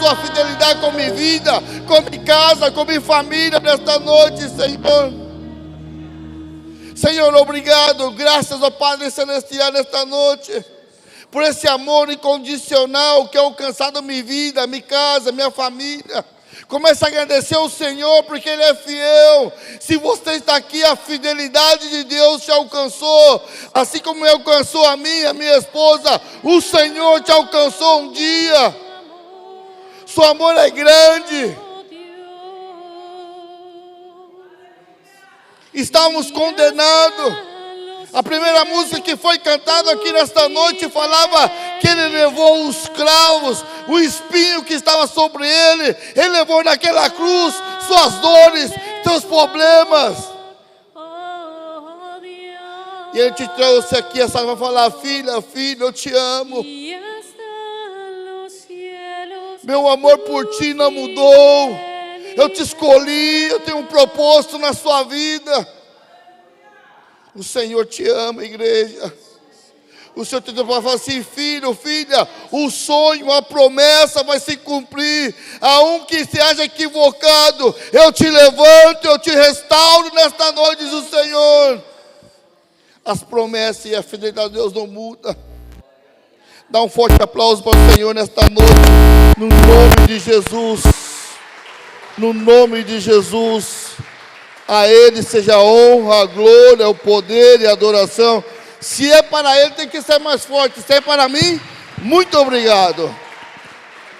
sua fidelidade com minha vida, com minha casa, com minha família nesta noite, Senhor. Senhor, obrigado, graças ao Padre Celestial nesta noite, por esse amor incondicional que é alcançado minha vida, minha casa, minha família. Comece a agradecer ao Senhor, porque Ele é fiel. Se você está aqui, a fidelidade de Deus te alcançou, assim como alcançou a minha esposa. O Senhor te alcançou um dia. Seu amor é grande. Estávamos condenados. A primeira música que foi cantada aqui nesta noite falava que Ele levou os cravos, o espinho que estava sobre Ele. Ele levou naquela cruz suas dores, seus problemas. E Ele te trouxe aqui essa vai falar: filha, filho, eu te amo. Meu amor por ti não mudou. Eu te escolhi, eu tenho um propósito na sua vida. O Senhor te ama, igreja. O Senhor te fala assim: filho, filha, o sonho, a promessa vai se cumprir. A um que se acha equivocado, eu te levanto, eu te restauro nesta noite, diz o Senhor. As promessas e a fidelidade de Deus não mudam. Dá um forte aplauso para o Senhor nesta noite, no nome de Jesus. No nome de Jesus. A Ele seja a honra, a glória, o poder e a adoração. Se é para Ele, tem que ser mais forte. Se é para mim, muito obrigado.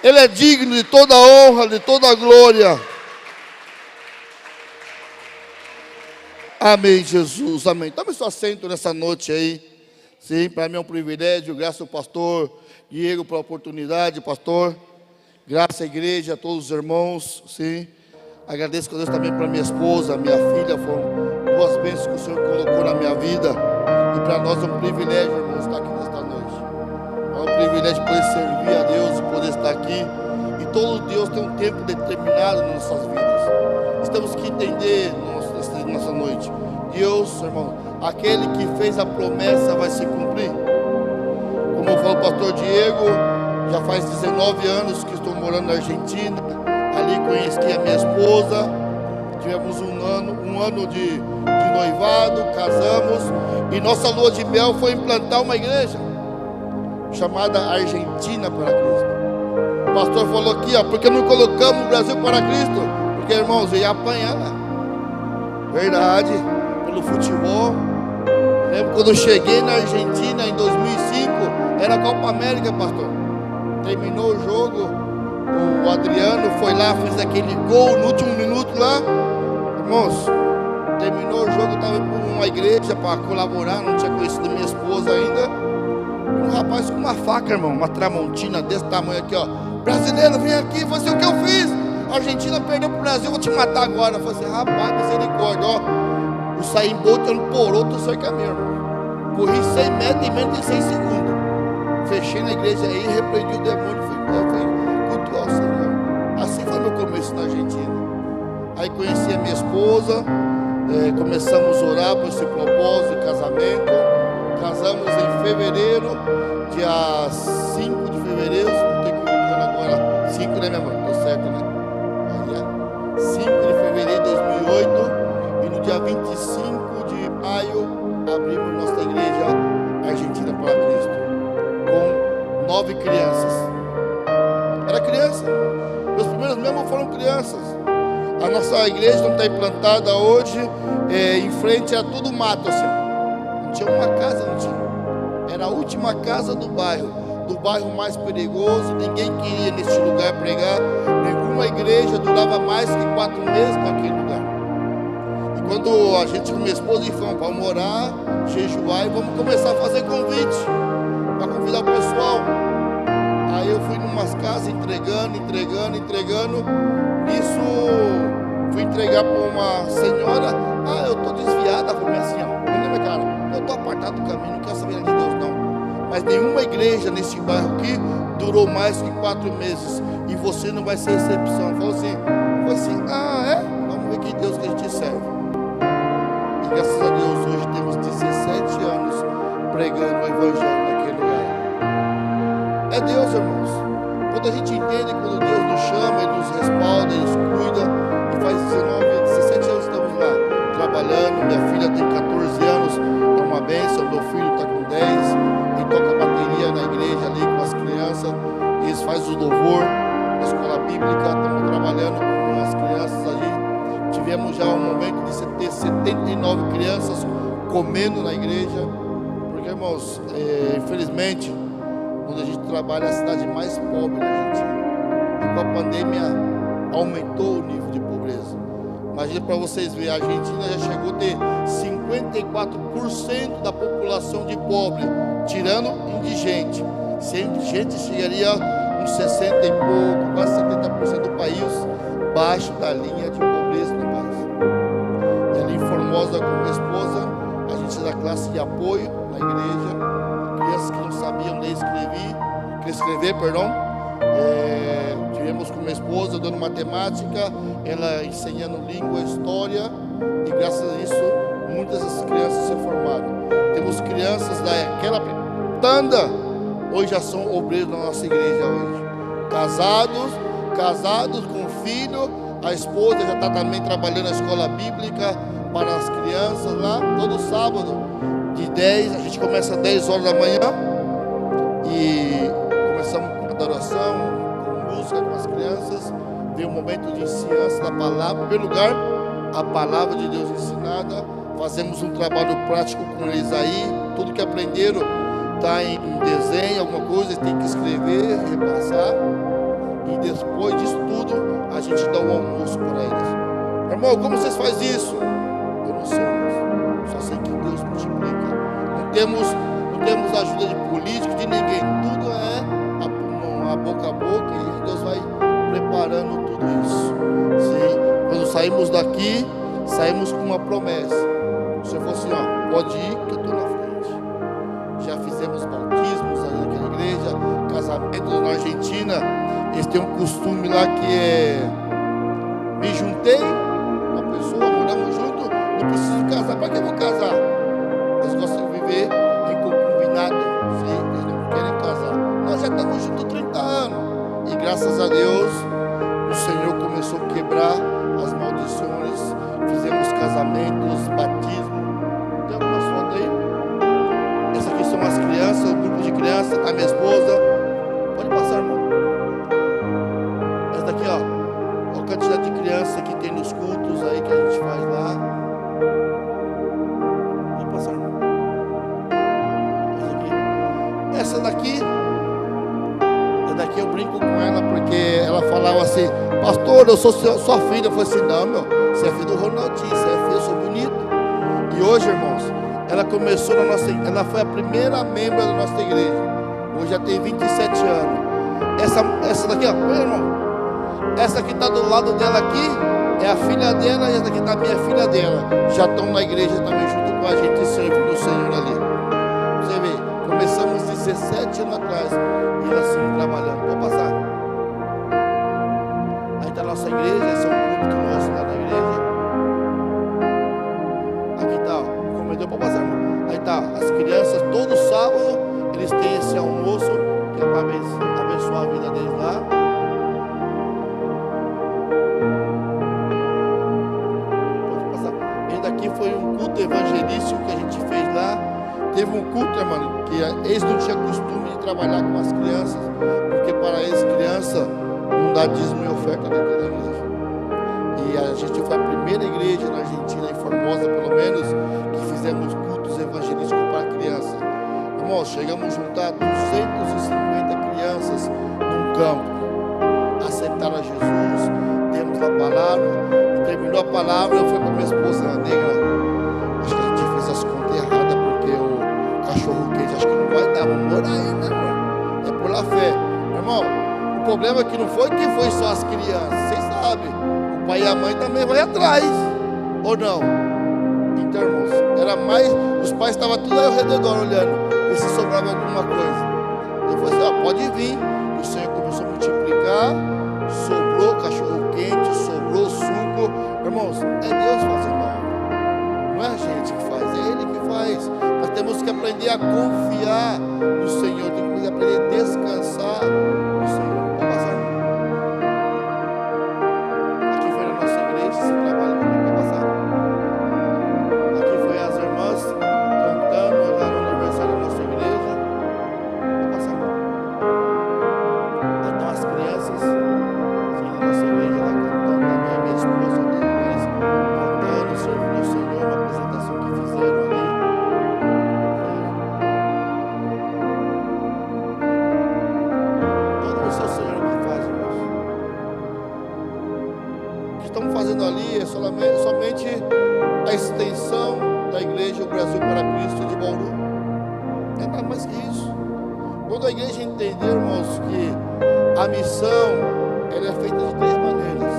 Ele é digno de toda a honra, de toda a glória. Amém, Jesus, amém. Tome seu assento nessa noite aí. Sim, para mim é um privilégio. Graças ao pastor Diego pela oportunidade, pastor. Graças à igreja, a todos os irmãos, sim. Agradeço a Deus também para minha esposa, minha filha. Foram duas bênçãos que o Senhor colocou na minha vida. E para nós é um privilégio, irmãos, estar aqui nesta noite. É um privilégio poder servir a Deus, poder estar aqui. E todo Deus tem um tempo determinado nas nossas vidas. Temos que entender nessa noite. Deus, irmão, aquele que fez a promessa vai se cumprir. Como falou o pastor Diego, já faz 19 anos que estou morando na Argentina. Ali conheci a minha esposa, tivemos um ano de noivado, casamos, e nossa lua de mel foi implantar uma igreja chamada Argentina para Cristo. O pastor falou aqui, ó, porque não colocamos o Brasil para Cristo? Porque, irmãos, eu ia apanhar, verdade, pelo futebol. Lembro quando eu cheguei na Argentina em 2005, era a Copa América, pastor. Terminou o jogo, o Adriano foi lá, fez aquele gol no último minuto lá. Irmãos, terminou o jogo, eu estava por uma igreja para colaborar, não tinha conhecido minha esposa ainda. E um rapaz com uma faca, irmão, uma tramontina desse tamanho aqui, ó. Brasileiro, vem aqui, foi assim, o que eu fiz? A Argentina perdeu pro Brasil, eu vou te matar agora. Eu falei assim: rapaz, misericórdia, ó. Eu saí em Boto, por outro cerca mesmo. Corri 100 metros em menos de 6 segundos. Fechei na igreja aí, repreendi o demônio, fui cultuar o Senhor. Assim foi meu começo na Argentina. Aí conheci a minha esposa, começamos a orar por esse propósito de casamento. Casamos em fevereiro, dia 5 de fevereiro, não estou equivocando agora, 5, né, minha mãe? Estou certo, né? 5 de fevereiro de 2008, e no dia 25 de maio abrimos nossa igreja Argentina para Cristo, com 9 crianças. Era criança, meus primeiros membros foram crianças. A nossa igreja não está implantada hoje, em frente a tudo mato, assim. Não tinha uma casa, não tinha. Era a última casa do bairro mais perigoso, ninguém queria neste lugar pregar. Nenhuma igreja durava mais que 4 meses naquele lugar. E quando a gente com minha esposa falamos: vamos orar, jejuar e vamos começar a fazer convite para convidar o pessoal. Aí eu fui em umas casas entregando. Nisso fui entregar para uma senhora. Eu estou desviada, falei assim, ó, olha minha cara, eu estou apartado do caminho, não quero saber de Deus não. Mas nenhuma igreja nesse bairro aqui durou mais que 4 meses. E você não vai ser exceção. Falou assim, vamos ver que Deus que a gente serve. E graças a Deus hoje temos 17 anos pregando o evangelho naquele lugar. É Deus, irmãos. quando a gente entende, quando Deus nos chama, Ele nos respalda, Ele nos cuida, e faz 17 anos que estamos lá trabalhando. Minha filha tem 14 anos, é uma bênção. Meu filho está com 10, ele toca bateria na igreja ali com as crianças, eles fazem o louvor na escola bíblica, estamos trabalhando com as crianças ali. Tivemos já um momento de ter 79 crianças comendo na igreja, porque, irmãos, infelizmente, quando a gente trabalha na cidade mais pobre da Argentina, e com a pandemia aumentou o nível de pobreza. Imagina para vocês verem, a Argentina já chegou a ter 54% da população de pobre, tirando indigente. Se indigente chegaria uns 60 e pouco, quase 70% do país baixo da linha de pobreza no país. E ali em Formosa, com minha esposa, a gente é da classe de apoio na igreja, crianças que não sabiam ler e escrever, tivemos com minha esposa dando matemática, ela ensinando língua, história, e graças a isso muitas dessas crianças se formaram. Temos crianças daquela tanda, hoje já são obreiros da nossa igreja hoje, casados com filho, a esposa já está também trabalhando na escola bíblica para as crianças lá, todo sábado, de 10, a gente começa às 10 horas da manhã, e começamos com adoração, com música com as crianças, vem um momento de ensinança da palavra, em primeiro lugar, a palavra de Deus ensinada, fazemos um trabalho prático com eles aí, tudo que aprenderam está em desenho, alguma coisa, eles têm que escrever, repassar, e depois disso tudo, a gente dá um almoço para eles. Irmão, como vocês fazem isso? Eu não sei, irmãos, só sei que Deus multiplica. Não temos ajuda de político, de ninguém, tudo é a boca a boca, e Deus vai preparando tudo isso. Sim. Quando saímos daqui, saímos com uma promessa. Se eu fosse, pode ir que eu estou na frente. Já fizemos bautismos aí naquela igreja, casamentos na Argentina. Eles têm um costume lá que é: me juntei com uma pessoa, moramos junto, não preciso casar. Para que eu vou casar? Eles gostam de viver em concubinado, sim, eles não querem casar. Nós já estamos juntos 30 anos, e graças a Deus o Senhor começou a quebrar as maldições, fizemos casamentos, batismo. Tem algumas fotos aí? Essas aqui são as crianças, o grupo de crianças, a minha esposa. Pode passar, irmão. Essa daqui, a quantidade de crianças que tem nos cultos aí que a gente faz lá. Pode passar, irmão. Essa daqui eu brinco com ela porque ela falava assim: pastor, eu sou sua filha. Eu falei assim: não, meu, você é filho do Ronaldinho, você é filho, eu sou bonito. E hoje, irmãos, ela começou ela foi a primeira membro da nossa igreja. Hoje já tem 27 anos. Essa daqui, meu irmão, essa que está do lado dela aqui é a filha dela, e essa daqui está a minha filha dela. Já estão na igreja também junto com a gente, servindo o Senhor ali. Você vê, começamos 17 anos atrás, e ela assim trabalhando. Vou passar. Aí está a nossa igreja, esse é um culto nosso lá na igreja. Aqui está, comedor para passar. Aí está, as crianças, todo sábado, eles têm esse almoço, que é para abençoar a vida deles lá. Pode passar. Esse daqui foi um culto evangelístico que a gente fez lá. Teve um culto, irmão, que eles não tinham costume de trabalhar com as crianças, porque para eles, criança não dá dízimo e oferta dentro da igreja. E a gente foi a primeira igreja na Argentina, em Formosa pelo menos, que fizemos cultos evangelísticos para criança. Irmãos, chegamos a juntar 250 crianças num campo, aceitaram a Jesus, temos a palavra, e terminou a palavra, eu fui para minha esposa negra: acho que a gente fez as contas erradas, porque o cachorro quente acho que não vai dar, vamos morar aí, né, irmão? É por lá fé. Irmão, o problema é que não foi que foi só as crianças, vocês sabem, o pai e a mãe também vai atrás, ou não? Então, irmãos, era mais, os pais estavam tudo aí ao redor olhando, e se sobrava alguma coisa. Eu falei assim: pode vir. E o Senhor começou a multiplicar, sobrou cachorro quente, sobrou suco. Irmãos, é Deus fazendo algo, não é a gente que faz, é Ele que faz. Nós temos que aprender a confiar no Senhor, temos que aprender a descansar no Senhor. fazendo ali é somente a extensão da igreja, o Brasil para Cristo de Bauru. Não é nada mais que isso. Quando a igreja entender, irmãos, que a missão ela é feita de três maneiras.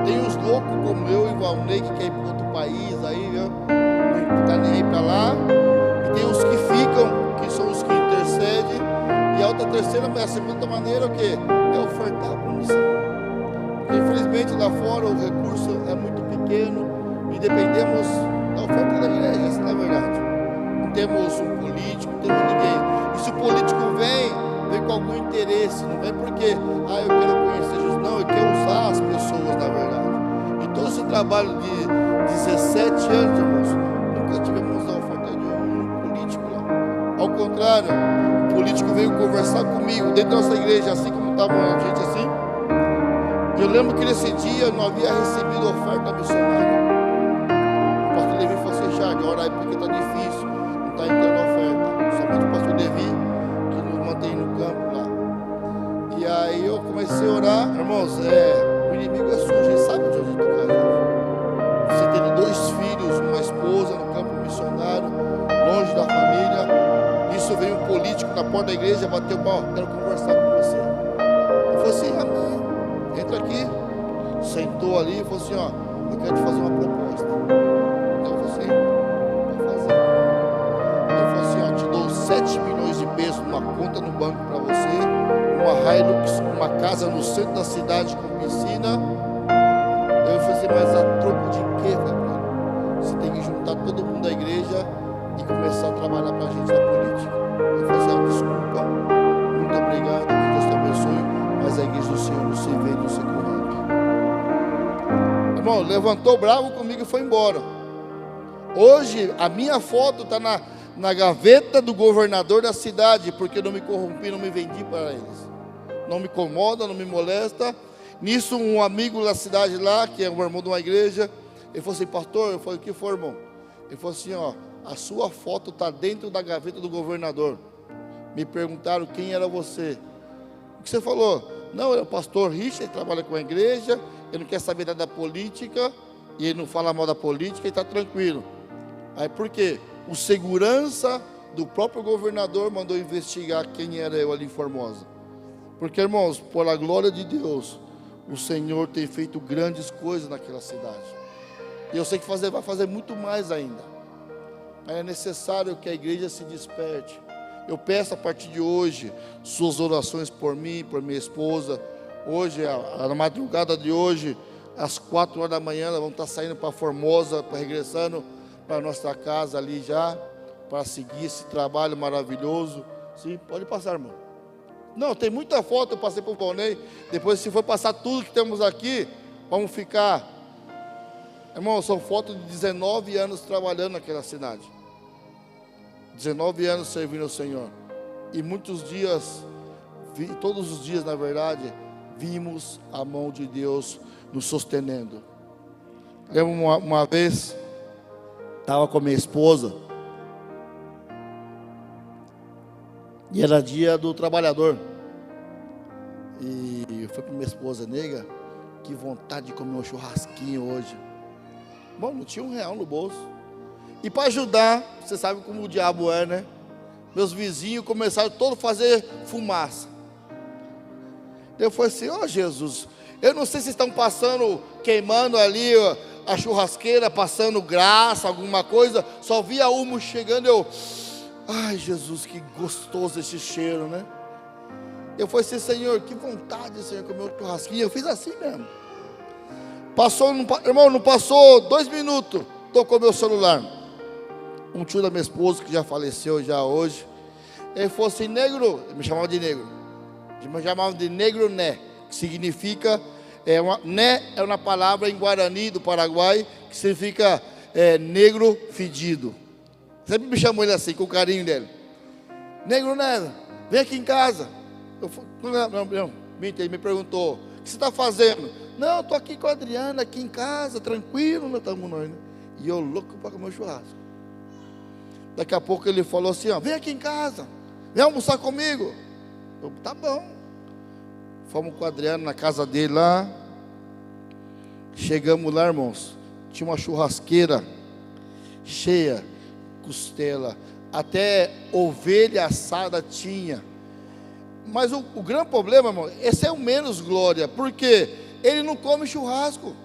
Tem os loucos como eu e Valnei que quer ir para outro país, aí, viu? Não está nem aí para lá. E tem os que ficam, que são os que intercedem. E a terceira, a segunda maneira é o quê? É ofertar para a missão. Porque infelizmente lá fora o recurso é muito pequeno e dependemos da oferta da igreja, essa é a verdade. Não temos um político, não temos ninguém. E se o político vem com algum interesse, não vem porque, eu quero conhecer Jesus, não, eu quero usar as pessoas, na verdade. E todo esse trabalho de 17 anos, irmãos, nunca tivemos a oferta de um político lá. Ao contrário, o político veio conversar comigo dentro da nossa igreja, assim como estava a gente assim. Eu lembro que nesse dia eu não havia recebido oferta missionária. O pastor Levi falou assim: Charles, ora aí porque está difícil, não está entrando oferta. Somente o pastor Levi que nos mantém no campo lá. E aí eu comecei a orar, irmãos, o inimigo é sujo, ele sabe onde a gente está casando. Você tendo 2 filhos, uma esposa no campo missionário, longe da família. Isso veio um político na porta da igreja, bateu o pau, quero conversar com você. Eu falei assim: amém, entra aqui. Sentou ali e falou assim: eu quero te fazer uma proposta. Então eu falei assim: vou fazer. Ele falou assim: te dou 7 milhões de pesos numa conta no banco para você, uma Hilux, uma casa no centro da cidade com piscina. Eu falei assim: mas a troco de quê? Você tem que juntar todo mundo da igreja e começar a trabalhar para a gente na política. Eu falei assim: desculpa, muito obrigado, que Deus te abençoe, mas a igreja do Senhor não se vê, não se corrompe. Irmão, levantou bravo comigo e foi embora. Hoje a minha foto está na gaveta do governador da cidade, porque eu não me corrompi, não me vendi para eles. Não me incomoda, não me molesta. Nisso um amigo da cidade lá, que é um irmão de uma igreja, ele falou assim: pastor, eu falei: o que foi, irmão? Ele falou assim: a sua foto está dentro da gaveta do governador. Me perguntaram quem era você. O que você falou? Não, é o pastor Richard, ele trabalha com a igreja, ele não quer saber nada da política, e ele não fala mal da política, ele está tranquilo. Aí por quê? O segurança do próprio governador mandou investigar quem era eu ali em Formosa. Porque, irmãos, por a glória de Deus, o Senhor tem feito grandes coisas naquela cidade. E eu sei que vai fazer muito mais ainda. Mas é necessário que a igreja se desperte. Eu peço a partir de hoje suas orações por mim, por minha esposa. Hoje, na madrugada de hoje, às 4 horas da manhã, nós vamos estar saindo para Formosa, regressando para a nossa casa ali já, para seguir esse trabalho maravilhoso. Sim, pode passar, irmão. Não, tem muita foto, eu passei para o Valnei. Depois, se for passar tudo que temos aqui, vamos ficar. Irmão, são fotos de 19 anos trabalhando naquela cidade. 19 anos servindo ao Senhor. E muitos dias, todos os dias na verdade, vimos a mão de Deus nos sostenendo. Lembro uma vez, estava com a minha esposa, e era dia do trabalhador. E eu fui para minha esposa: nega, que vontade de comer um churrasquinho hoje. Bom, não tinha R$1 no bolso. E para ajudar, você sabe como o diabo é, né? Meus vizinhos começaram todos a fazer fumaça. Eu falei assim: Jesus, eu não sei se estão queimando ali a churrasqueira, passando graça, alguma coisa. Só via humo chegando, ai Jesus, que gostoso esse cheiro, né? Eu falei assim: Senhor, que vontade, Senhor, comer um churrasquinho. Eu fiz assim mesmo. Irmão, não passou 2 minutos, tocou meu celular. Um tio da minha esposa, que já faleceu já hoje, ele falou assim: negro, ele me chamava de negro, me chamava de negro né, que significa, né é uma palavra em Guarani do Paraguai, que significa negro fedido. Sempre me chamou ele assim, com o carinho dele. Negro né, vem aqui em casa. Ele me perguntou: o que você está fazendo? Não, estou aqui com a Adriana, aqui em casa, tranquilo, nós estamos nós, né? E eu louco para comer churrasco. Daqui a pouco ele falou assim: vem aqui em casa, vem almoçar comigo. Eu, tá bom. Fomos com o Adriano na casa dele lá. Chegamos lá, irmãos, tinha uma churrasqueira cheia, costela, até ovelha assada tinha. Mas o grande problema, irmão, esse é o menos glória, porque ele não come churrasco.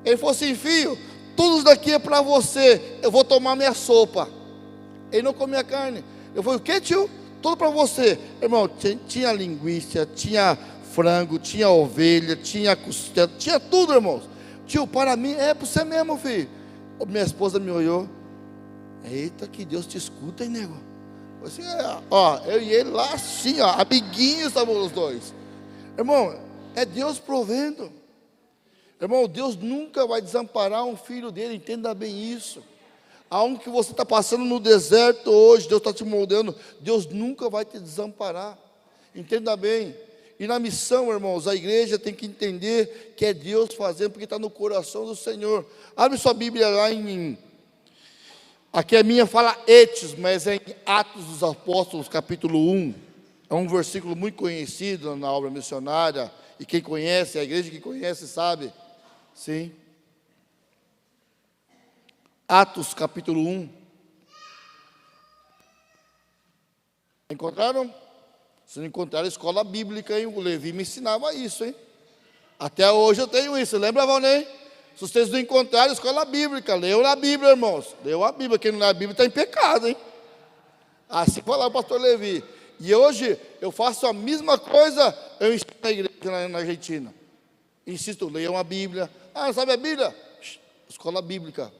Ele falou assim: filho, tudo isso daqui é para você, eu vou tomar minha sopa. Ele não comia carne. Eu falei: o que, tio? Tudo para você. Irmão, tinha linguiça, tinha frango, tinha ovelha, tinha costela, tinha tudo, irmãos. Tio, para mim, é para você mesmo, filho. Minha esposa me olhou: eita, que Deus te escuta, hein, nego? Assim, ó, eu e ele lá assim, ó, amiguinhos estavam os dois. Irmão, é Deus provendo. Irmão, Deus nunca vai desamparar um filho dele, entenda bem isso. Aonde que você está passando no deserto hoje, Deus está te moldando, Deus nunca vai te desamparar. Entenda bem. E na missão, irmãos, a igreja tem que entender que é Deus fazendo, porque está no coração do Senhor. Abre sua Bíblia lá aqui a minha fala Hechos, mas é em Atos dos Apóstolos, capítulo 1. É um versículo muito conhecido na obra missionária. E quem conhece, a igreja que conhece sabe. Sim. Atos, capítulo 1. Encontraram? Se não encontraram, escola bíblica, hein? O Levi me ensinava isso, hein? Até hoje eu tenho isso. Lembra, Valnei? Se vocês não encontraram, escola bíblica. Leu a Bíblia, irmãos. Leu a Bíblia. Quem não lê a Bíblia está em pecado, hein? Assim falava o pastor Levi. E hoje eu faço a mesma coisa. Eu ensino na igreja na Argentina. Insisto, leiam a Bíblia. Ah, não sabe a Bíblia? Escola bíblica,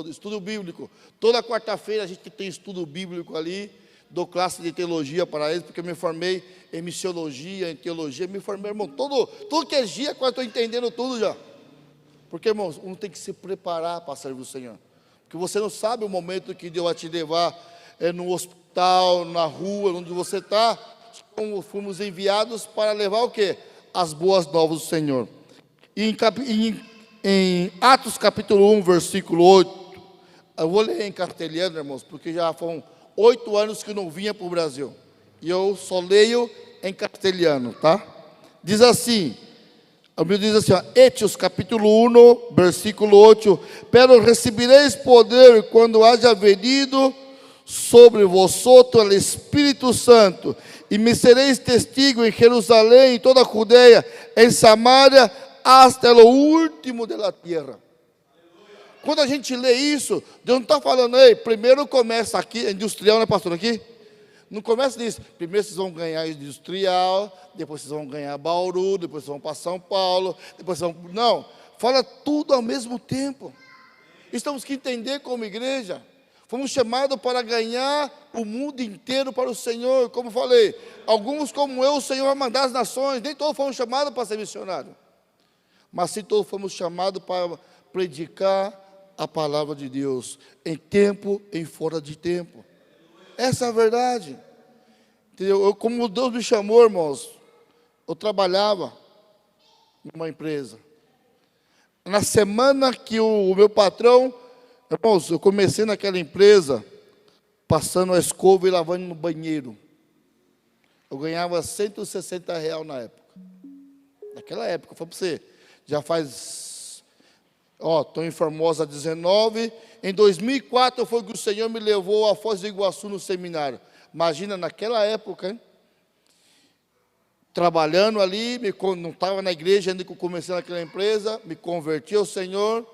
estudo bíblico. Toda quarta-feira a gente tem estudo bíblico ali. Dou classe de teologia para eles, porque eu me formei em missiologia, em teologia. Me formei, irmão, tudo que é dia, quase estou entendendo tudo já. Porque, irmãos, um tem que se preparar para servir o Senhor. Porque você não sabe o momento que Deus vai te levar no hospital, na rua, onde você está. Fomos enviados para levar o quê? As boas novas do Senhor. E em Atos capítulo 1, versículo 8, eu vou ler em castelhano, irmãos, porque já foram 8 anos que não vinha para o Brasil. E eu só leio em castelhano, tá? Diz assim, a Bíblia diz assim, ó, Hechos capítulo 1, versículo 8, pero recebereis poder quando haja venido sobre vosotros o Espírito Santo, e me sereis testigo em Jerusalém, em toda a Judeia, em Samaria, hasta o último da terra. Quando a gente lê isso, Deus não está falando, ei, primeiro começa aqui, industrial, né, pastor, aqui? Não começa nisso. Primeiro vocês vão ganhar industrial, depois vocês vão ganhar Bauru, depois vocês vão para São Paulo, depois vão... Não, fala tudo ao mesmo tempo. Estamos que entender como igreja. Fomos chamados para ganhar o mundo inteiro para o Senhor. Como falei, alguns como eu, o Senhor vai mandar as nações. Nem todos fomos chamados para ser missionários. Mas sim todos fomos chamados para predicar a palavra de Deus. Em tempo e fora de tempo. Essa é a verdade. Entendeu? Como Deus me chamou, irmãos, eu trabalhava numa empresa. Na semana que o meu patrão, irmãos, eu comecei naquela empresa, passando a escova e lavando no banheiro. Eu ganhava R$ 160 na época. Naquela época, eu falei para você, já faz, estou em Formosa 19, em 2004 foi que o Senhor me levou a Foz do Iguaçu no seminário. Imagina, naquela época, hein? Trabalhando ali, não estava na igreja ainda que eu comecei naquela empresa, me converti ao Senhor,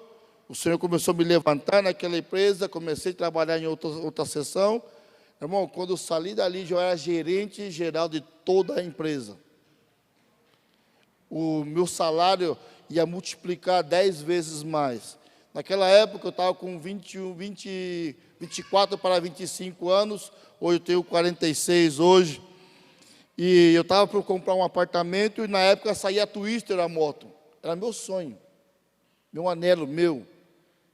o Senhor começou a me levantar naquela empresa, comecei a trabalhar em outra seção. Irmão, quando eu saí dali, já era gerente geral de toda a empresa. O meu salário ia multiplicar 10 vezes mais. Naquela época eu estava com 24 para 25 anos, hoje eu tenho 46 hoje. E eu estava para comprar um apartamento e na época saía a Twister, a moto. Era meu sonho, meu anelo, meu.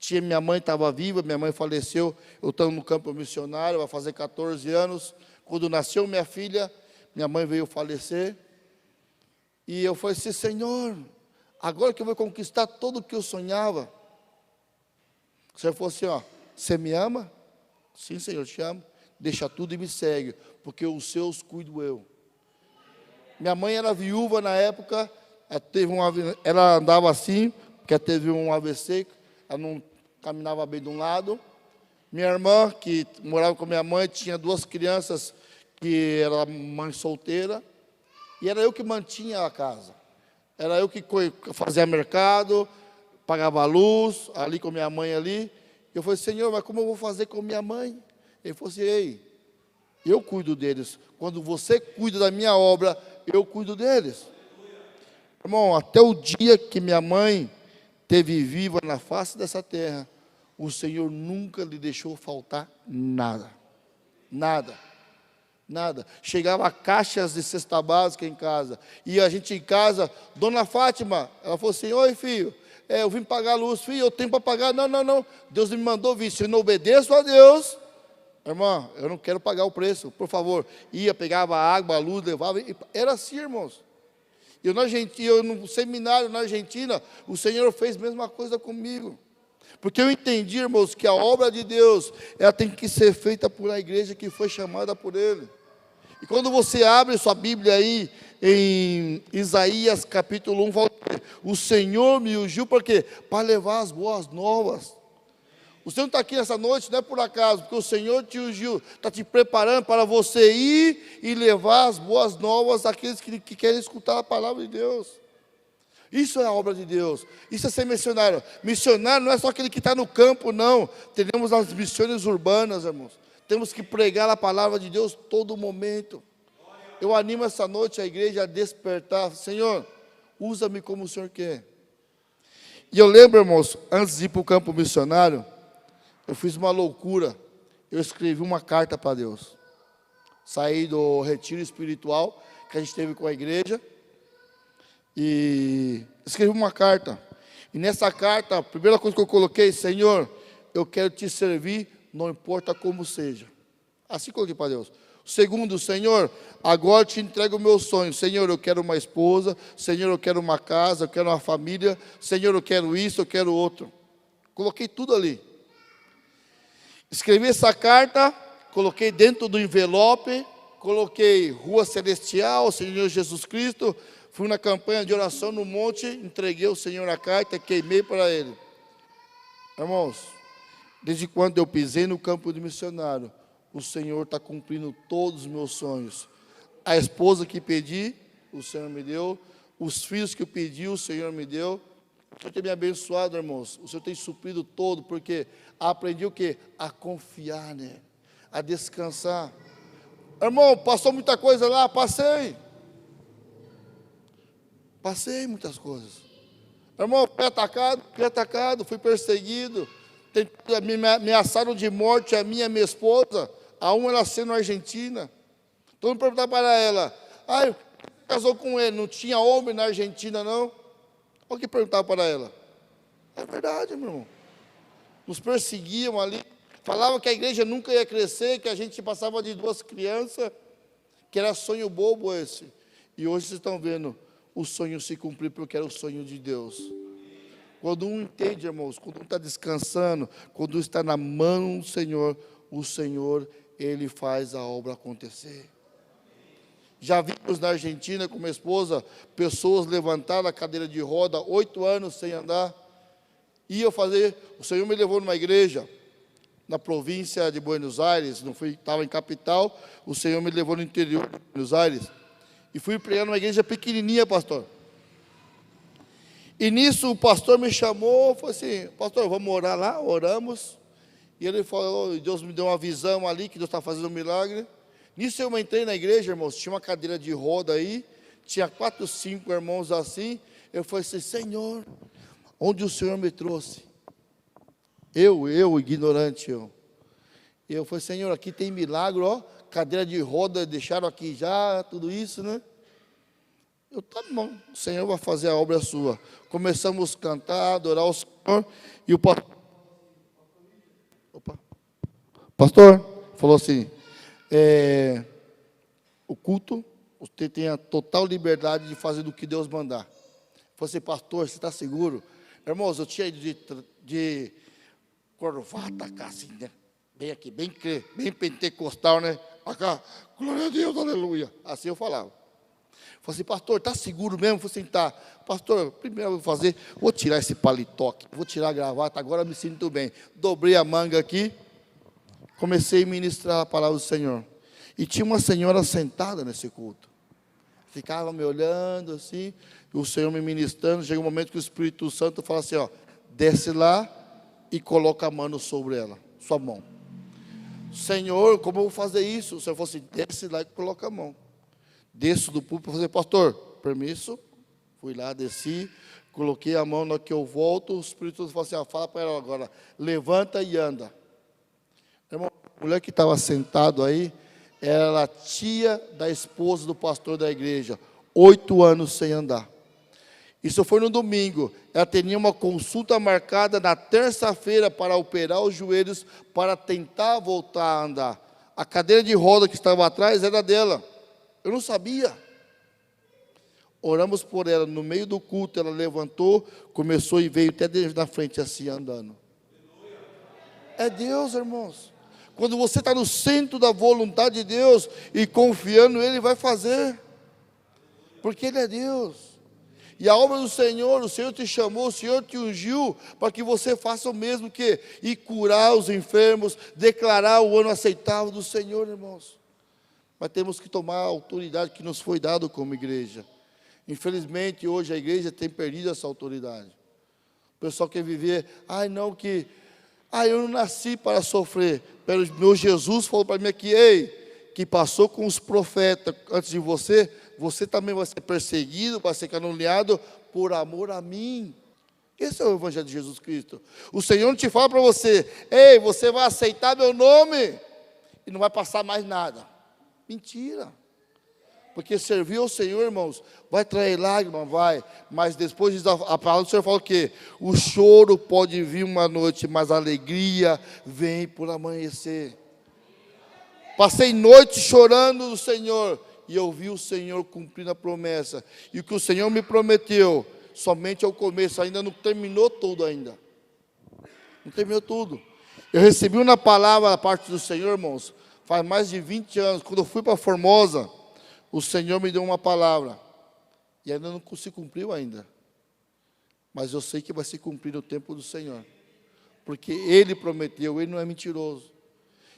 Minha mãe estava viva, minha mãe faleceu, eu estava no campo missionário, vai fazer 14 anos. Quando nasceu minha filha, minha mãe veio falecer. E eu falei assim, Senhor, agora que eu vou conquistar tudo o que eu sonhava. O Senhor falou assim, você me ama? Sim, Senhor, eu te amo. Deixa tudo e me segue, porque os seus cuido eu. Minha mãe era viúva na época, Ela andava assim, porque teve um AVC, ela não caminhava bem de um lado. Minha irmã, que morava com minha mãe, tinha 2 crianças, que era mãe solteira, e era eu que mantinha a casa. Era eu que fazia mercado, pagava a luz, ali com minha mãe ali. Eu falei, Senhor, mas como eu vou fazer com minha mãe? Ele falou assim, ei, eu cuido deles. Quando você cuida da minha obra, eu cuido deles. Irmão, até o dia que minha mãe teve viva na face dessa terra, o Senhor nunca lhe deixou faltar nada. Nada. Nada. Chegava caixas de cesta básica em casa. E a gente em casa, Dona Fátima, ela falou assim, oi filho, eu vim pagar a luz, filho, eu tenho para pagar. Não. Deus me mandou vir. Se eu não obedeço a Deus, irmã, eu não quero pagar o preço, por favor. Ia, pegava a água, a luz, levava. Era assim, irmãos. Eu no seminário na Argentina, o Senhor fez a mesma coisa comigo. Porque eu entendi, irmãos, que a obra de Deus, ela tem que ser feita por a igreja que foi chamada por Ele. E quando você abre sua Bíblia aí, em Isaías capítulo 1, o Senhor me ungiu para quê? Para levar as boas novas. O Senhor está aqui nessa noite, não é por acaso, porque o Senhor te ungiu, está te preparando para você ir e levar as boas novas àqueles que querem escutar a palavra de Deus. Isso é a obra de Deus, isso é ser missionário. Missionário não é só aquele que está no campo, não. Teremos as missões urbanas, irmãos. Temos que pregar a palavra de Deus todo momento. Eu animo essa noite a igreja a despertar. Senhor, usa-me como o Senhor quer. E eu lembro, irmãos, antes de ir para o campo missionário, eu fiz uma loucura. Eu escrevi uma carta para Deus. Saí do retiro espiritual que a gente teve com a igreja. E escrevi uma carta. E nessa carta, a primeira coisa que eu coloquei, Senhor, eu quero te servir, não importa como seja. Assim coloquei para Deus. Segundo, Senhor, agora te entrego o meu sonho. Senhor, eu quero uma esposa. Senhor, eu quero uma casa, eu quero uma família. Senhor, eu quero isso, eu quero outro. Coloquei tudo ali. Escrevi essa carta, coloquei dentro do envelope, coloquei Rua Celestial, Senhor Jesus Cristo. Fui na campanha de oração no monte, entreguei ao Senhor a carta, queimei para Ele. Irmãos, desde quando eu pisei no campo de missionário, o Senhor está cumprindo todos os meus sonhos. A esposa que pedi, o Senhor me deu. Os filhos que eu pedi, o Senhor me deu. O Senhor tem me abençoado, irmãos. O Senhor tem suprido todo, porque aprendi o quê? A confiar, né? A descansar. Irmão, passou muita coisa lá? Passei muitas coisas. Irmão, fui atacado, fui perseguido. Me ameaçaram de morte a minha esposa. A uma ela sendo argentina. Todo mundo perguntava para ela, casou com ele, não tinha homem na Argentina, não? Olha o que perguntava para ela. É verdade, meu irmão. Nos perseguiam ali. Falavam que a igreja nunca ia crescer, que a gente passava de 2 crianças, que era sonho bobo esse. E hoje vocês estão vendo o sonho se cumprir, porque era o sonho de Deus. Quando um entende, irmãos, quando um está descansando, quando um está na mão do Senhor, o Senhor, Ele faz a obra acontecer. Já vimos na Argentina, com minha esposa, pessoas levantaram a cadeira de roda, 8 anos sem andar. O Senhor me levou numa igreja, na província de Buenos Aires, estava em capital, o Senhor me levou no interior de Buenos Aires. E fui pregar numa igreja pequenininha, pastor. E nisso o pastor me chamou, falou assim, pastor, vamos orar lá? Oramos. E ele falou, Deus me deu uma visão ali, que Deus está fazendo um milagre. Nisso eu entrei na igreja, irmãos, tinha uma cadeira de roda aí, tinha 4, 5 irmãos assim. Eu falei assim, Senhor, onde o Senhor me trouxe? Eu, ignorante, eu falei, Senhor, aqui tem milagre, ó. Cadeira de roda, deixaram aqui já, tudo isso, né? Tá bom, o Senhor vai fazer a obra sua. Começamos a cantar, adorar o Senhor, e o pastor falou assim, o culto, você tem a total liberdade de fazer do que Deus mandar. Falei assim, pastor, você está seguro? Irmãos, eu tinha ido de corbata cá, assim, né? Bem aqui, bem pentecostal, né? Acá, glória a Deus, aleluia. Assim eu falava. Falei assim, pastor, está seguro mesmo? Eu falei assim, tá. Pastor, primeiro eu vou tirar esse paletó aqui, vou tirar a gravata, agora eu me sinto bem. Dobrei a manga aqui, comecei a ministrar a palavra do Senhor. E tinha uma senhora sentada nesse culto. Ficava me olhando assim, e o Senhor me ministrando. Chega um momento que o Espírito Santo fala assim, ó, desce lá e coloca a mão sobre ela, sua mão. Senhor, como eu vou fazer isso? O Senhor falou assim, desce lá e coloca a mão. Desço do púlpito para fazer, pastor, permisso. Fui lá, desci, coloquei a mão. Na hora que eu volto, o Espírito Santo falou assim, ó, fala para ela agora, levanta e anda. Irmão, a mulher que estava sentado aí, era a tia da esposa do pastor da igreja, 8 anos sem andar. Isso foi no domingo. Ela tinha uma consulta marcada na terça-feira para operar os joelhos, para tentar voltar a andar. A cadeira de roda que estava atrás era dela. Eu não sabia. Oramos por ela, no meio do culto, ela levantou, começou e veio até na frente assim, andando. É Deus, irmãos. Quando você está no centro da vontade de Deus e confiando, Ele vai fazer. Porque Ele é Deus. E a obra do Senhor, o Senhor te chamou, o Senhor te ungiu, para que você faça o mesmo que ir curar os enfermos, declarar o ano aceitável do Senhor, irmãos. Mas temos que tomar a autoridade que nos foi dada como igreja. Infelizmente, hoje a igreja tem perdido essa autoridade. O pessoal quer viver, eu não nasci para sofrer. Meu Jesus falou para mim aqui, que passou com os profetas antes de você, você também vai ser perseguido, vai ser caluniado por amor a mim. Esse é o Evangelho de Jesus Cristo. O Senhor não te fala para você, você vai aceitar meu nome e não vai passar mais nada. Mentira. Porque servir ao Senhor, irmãos, vai trazer lágrima, vai. Mas depois diz a palavra do Senhor fala o quê? O choro pode vir uma noite, mas a alegria vem por amanhecer. Passei noite chorando do Senhor, e eu vi o Senhor cumprindo a promessa. E o que o Senhor me prometeu, somente ao começo, ainda não terminou tudo ainda. Não terminou tudo. Eu recebi uma palavra da parte do Senhor, irmãos, faz mais de 20 anos, quando eu fui para Formosa, o Senhor me deu uma palavra, e ainda não se cumpriu ainda. Mas eu sei que vai se cumprir no tempo do Senhor, porque Ele prometeu, Ele não é mentiroso.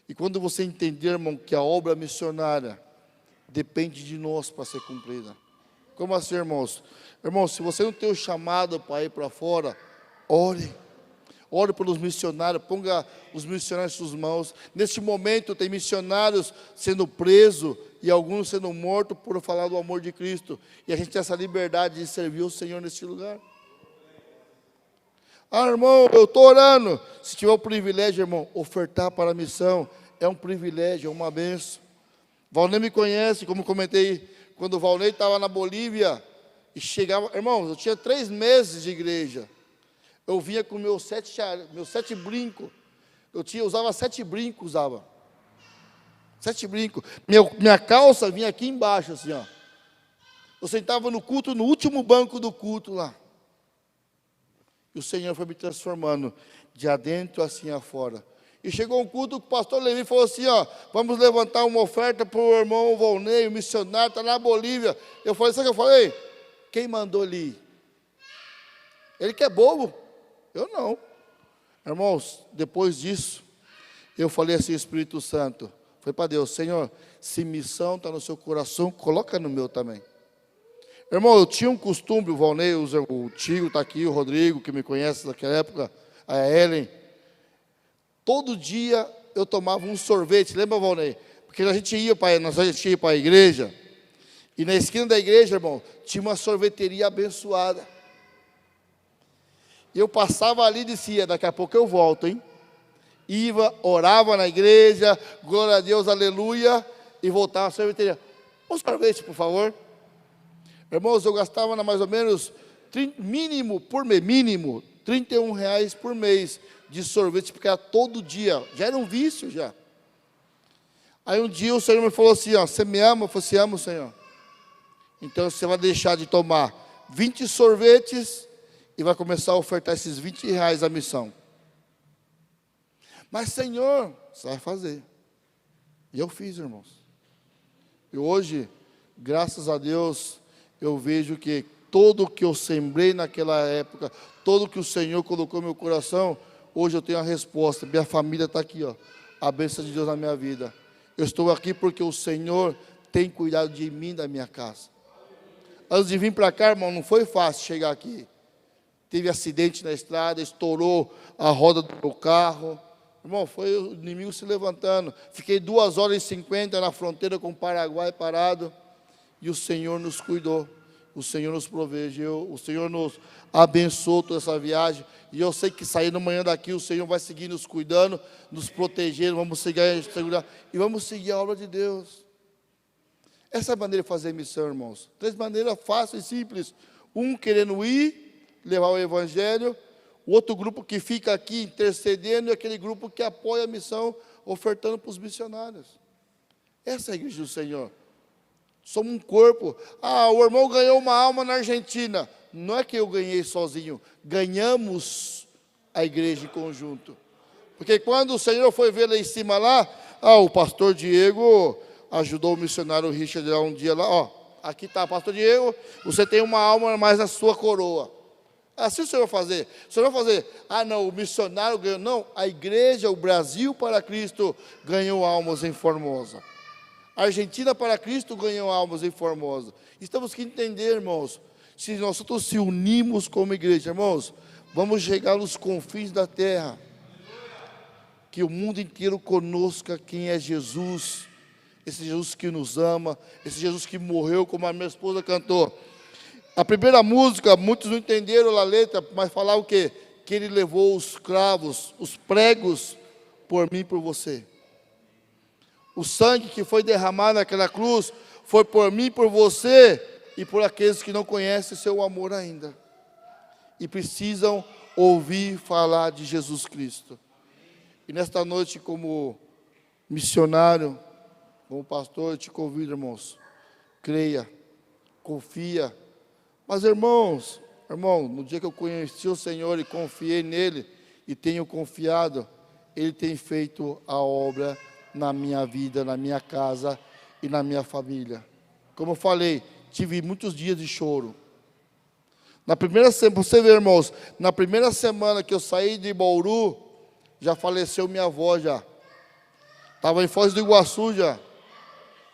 E quando você entender, irmão, que a obra missionária depende de nós para ser cumprida. Como assim, irmãos? Irmãos, se você não tem o chamado para ir para fora, ore. Ore pelos missionários, ponga os missionários em suas mãos. Neste momento tem missionários sendo presos e alguns sendo mortos por falar do amor de Cristo. E a gente tem essa liberdade de servir o Senhor neste lugar. Irmão, eu estou orando. Se tiver o privilégio, irmão, ofertar para a missão, é um privilégio, é uma bênção. Valnei me conhece, como comentei, quando o Valnei estava na Bolívia, e chegava, irmãos, eu tinha 3 meses de igreja. Eu vinha com meus 7 brincos. Usava 7 brincos, 7 brincos. Minha calça vinha aqui embaixo, assim, ó. Eu sentava no culto, no último banco do culto lá. E o Senhor foi me transformando de adentro assim afora. E chegou um culto que o pastor Levi falou assim, ó, vamos levantar uma oferta para o irmão Valnei, o missionário, está na Bolívia. Eu falei, sabe o que eu falei? Quem mandou ele ir? Ele que é bobo. Eu não. Irmãos, depois disso, eu falei assim, Espírito Santo, foi para Deus, Senhor, se missão está no seu coração, coloca no meu também. Irmão, eu tinha um costume, o Valnei, o Tigo está aqui, o Rodrigo, que me conhece daquela época, a Ellen. Todo dia eu tomava um sorvete, lembra, Valnei? Porque a gente ia para a igreja, e na esquina da igreja, irmão, tinha uma sorveteria abençoada. E eu passava ali e dizia, daqui a pouco eu volto, hein? Ia, orava na igreja, glória a Deus, aleluia, e voltava à sorveteria. Um sorvete, por favor. Irmãos, eu gastava mais ou menos, mínimo, R$31 por mês de sorvete, porque era todo dia, já era um vício já. Aí um dia o Senhor me falou assim, ó, você me ama? Eu falei assim, amo, Senhor. Então você vai deixar de tomar 20 sorvetes e vai começar a ofertar esses R$20 à missão. Mas, Senhor, você vai fazer. E eu fiz, irmãos. E hoje, graças a Deus, eu vejo que todo o que eu sembrei naquela época, todo o que o Senhor colocou no meu coração, hoje eu tenho a resposta. Minha família está aqui, ó, a bênção de Deus na minha vida. Eu estou aqui porque o Senhor tem cuidado de mim e da minha casa. Antes de vir para cá, irmão, não foi fácil chegar aqui. Teve acidente na estrada, estourou a roda do meu carro. Irmão, foi o inimigo se levantando. Fiquei 2h50 na fronteira com o Paraguai parado. E o Senhor nos cuidou. O Senhor nos provegeu. O Senhor nos abençoou toda essa viagem. E eu sei que saindo amanhã daqui, o Senhor vai seguir nos cuidando, nos protegendo. Vamos seguir e vamos seguir a obra de Deus. Essa é a maneira de fazer missão, irmãos. 3 maneiras fáceis e simples. Um querendo ir, levar o evangelho. O outro grupo que fica aqui intercedendo e aquele grupo que apoia a missão, ofertando para os missionários. Essa é a igreja do Senhor. Somos um corpo. O irmão ganhou uma alma na Argentina. Não é que eu ganhei sozinho. Ganhamos a igreja em conjunto. Porque quando o Senhor foi ver lá em cima lá, o pastor Diego ajudou o missionário Richard lá um dia lá, aqui está, pastor Diego, você tem uma alma mais na sua coroa. Assim o Senhor vai fazer. O Senhor vai fazer, não, o missionário ganhou. Não, a igreja, o Brasil para Cristo ganhou almas em Formosa. A Argentina para Cristo ganhou almas em Formosa. Estamos que entender, irmãos, se nós todos se unimos como igreja, irmãos, vamos chegar nos confins da terra. Que o mundo inteiro conozca quem é Jesus. Esse Jesus que nos ama, esse Jesus que morreu, como a minha esposa cantou. A primeira música, muitos não entenderam a letra, mas falava o quê? Que ele levou os cravos, os pregos, por mim e por você. O sangue que foi derramado naquela cruz, foi por mim e por você, e por aqueles que não conhecem seu amor ainda. E precisam ouvir falar de Jesus Cristo. E nesta noite, como missionário, como pastor, eu te convido, irmãos, creia, confia. Mas, irmão, no dia que eu conheci o Senhor e confiei nele, e tenho confiado, ele tem feito a obra na minha vida, na minha casa e na minha família. Como eu falei, tive muitos dias de choro. Na primeira semana, você vê, irmãos, na primeira semana que eu saí de Bauru, já faleceu minha avó já. Estava em Foz do Iguaçu já.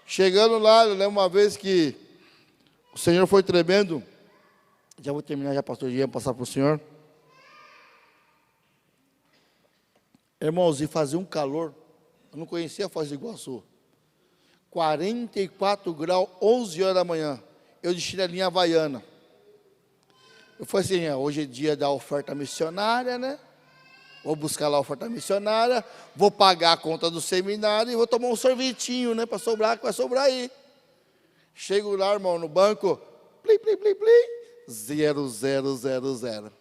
Chegando lá, eu lembro uma vez que o Senhor foi tremendo. Já vou terminar já, pastor Diego, passar para o Senhor. Irmãos, e fazia um calor. Eu não conhecia a Foz do Iguaçu. 44 graus, 11 horas da manhã. Eu de chinelinha havaiana. Eu falei assim, hoje é dia da oferta missionária, né? Vou buscar lá a oferta missionária, vou pagar a conta do seminário e vou tomar um sorvetinho, né? Para sobrar, que vai sobrar aí. Chego lá, irmão, no banco, plim, plim, plim, plim, 0,000.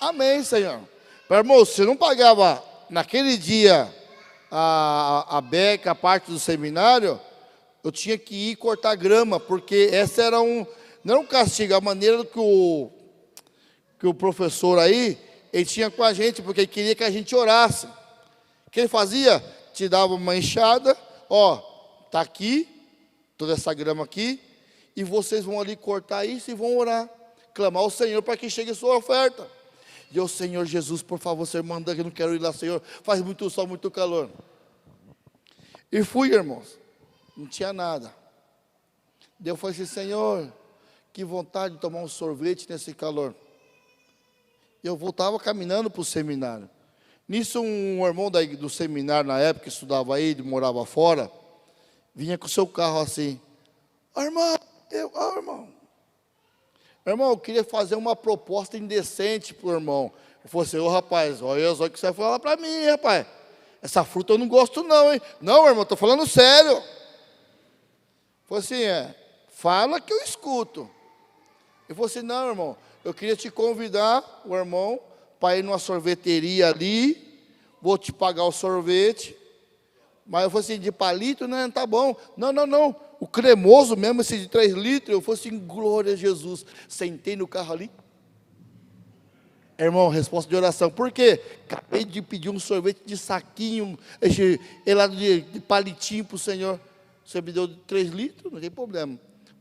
Amém, Senhor. Mas, irmão, se eu não pagava naquele dia a beca, a parte do seminário, eu tinha que ir cortar grama, porque essa era não era um castigo, a maneira que o professor aí, ele tinha com a gente, porque ele queria que a gente orasse. O que ele fazia? Te dava uma enxada, está aqui, toda essa grama aqui, e vocês vão ali cortar isso e vão orar, clamar ao Senhor para que chegue a sua oferta. E eu, Senhor Jesus, por favor, Senhor, manda que eu não quero ir lá, Senhor, faz muito sol, muito calor. E fui, irmãos, não tinha nada. Daí eu falei assim, Senhor, que vontade de tomar um sorvete nesse calor. Eu voltava caminhando para o seminário. Nisso, um irmão do seminário, na época, que estudava aí, morava fora, vinha com o seu carro assim. Irmão, eu queria fazer uma proposta indecente para o irmão. Eu falei assim, rapaz, olha só o que você vai falar para mim, rapaz. Essa fruta eu não gosto não, hein. Não, irmão, estou falando sério. Eu falei assim, fala que eu escuto. Ele falou assim, não, irmão, eu queria te convidar, o irmão, para ir numa sorveteria ali, vou te pagar o sorvete. Mas eu falei assim, de palito, né, tá bom. Não, o cremoso mesmo, esse de 3 litros, eu falei assim, glória a Jesus. Sentei no carro ali. Irmão, resposta de oração. Por quê? Acabei de pedir um sorvete de saquinho, helado de palitinho para o Senhor. Você me deu 3 litros, não tem problema.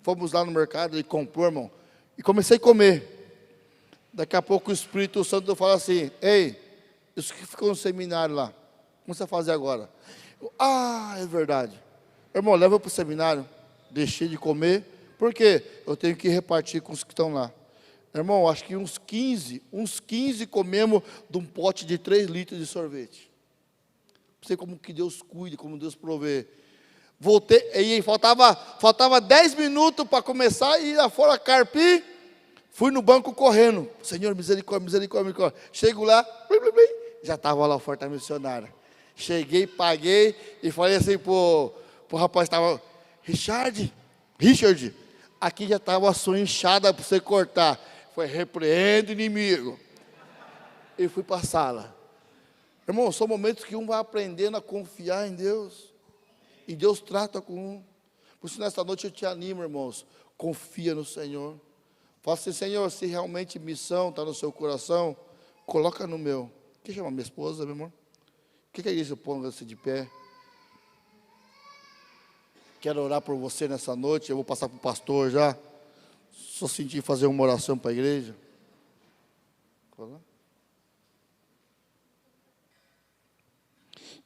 Fomos lá no mercado, ele comprou, irmão, e comecei a comer. Daqui a pouco o Espírito Santo fala assim: ei, isso que ficou no seminário lá, como você vai fazer agora? É verdade. Irmão, leva para o seminário. Deixei de comer, porque eu tenho que repartir com os que estão lá. Irmão, acho que uns 15 comemos de um pote de 3 litros de sorvete. Não sei como que Deus cuida, como Deus provê. Voltei, e faltava 10 minutos para começar, e ir lá fora carpir. Fui no banco correndo. Senhor, misericórdia, misericórdia, misericórdia. Chego lá, já estava lá a oferta missionária. Cheguei, paguei e falei assim pro rapaz que estava: Richard, aqui já estava a sua enxada para você cortar. Foi: repreende o inimigo. E fui para a sala. Irmão, são momentos que um vai aprendendo a confiar em Deus. E Deus trata com um. Por isso, nesta noite eu te animo, irmãos. Confia no Senhor. Fala assim: Senhor, se realmente missão está no seu coração, coloca no meu. Quer chamar minha esposa, meu amor? O que é isso? Ponga-se de pé. Quero orar por você nessa noite. Eu vou passar para o pastor já. Só senti fazer uma oração para a igreja.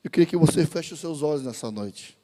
Eu queria que você feche os seus olhos nessa noite.